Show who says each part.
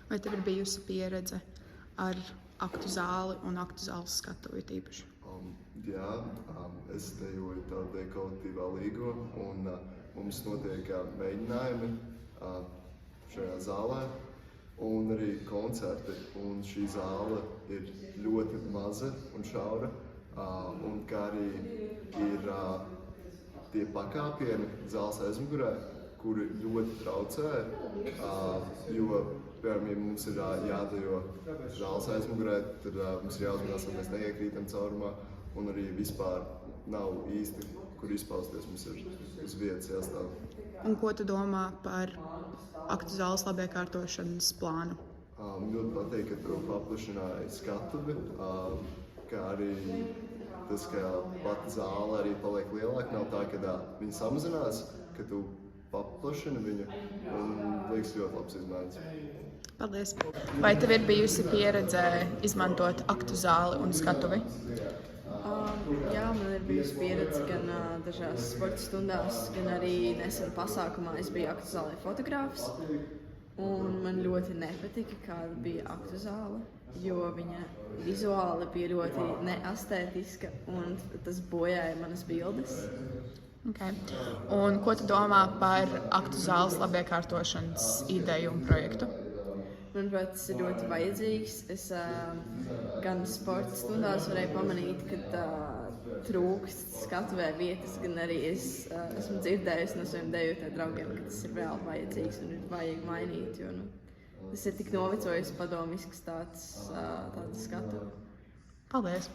Speaker 1: Vai tev ir bijusi pieredze ar aktu zāli un aktu zāles skatuvi tīpaši?
Speaker 2: Jā, es dejoju tādā kolektīvā līgā, un mums notiek mēģinājumi šajā zālē, un arī koncerti. Un šī zāle ir ļoti maza un šaura, un kā arī ir tie pakāpieni zāles aizmugurē, kuri ļoti traucē, jo, piemēram, ja mums ir jādejo zāles aizmugurē, tad mums ir jāuzmanās, lai mēs neiekrītam caurumā, un arī vispār nav īsti, kur izpausties, mums ir uz vietas jāstāv.
Speaker 1: Un ko tu domā par aktu zāles labiekārtošanas plānu?
Speaker 2: Ļoti patīk, ka tu paplašināji skatuvi, kā arī tas, ka pati zāle arī paliek lielāka. Nav tā, ka viņa samazinās, ka tu paplašini viņu, un liekas ļoti labs izmaiņas.
Speaker 1: Paldies! Vai tev ir bijusi pieredze izmantot aktu zāli un skatuvi?
Speaker 3: Jā, man ir bijusi pieredze gan dažās sporta stundās, gan arī nesen pasākumā es biju aktu zālē fotogrāfs. Un man ļoti nepatika, kāda bija aktu zāle, jo viņa vizuāli bija ļoti neastētiska un tas bojāja manas bildes.
Speaker 1: Okay. Un ko tu domā par aktu zāles labiekārtošanas ideju un projektu?
Speaker 3: Manuprāt, tas ir ļoti vajadzīgs. Es gan sporta stundās varēju pamanīt, ka trūkst skatuvē vietas, gan arī esmu dzirdējusi no saviem dejotāju draugiem, ka tas ir reāli vajadzīgs un ir vajag mainīt, jo tas ir tik novecojis padomisks tāds skatuve.
Speaker 1: Paldies!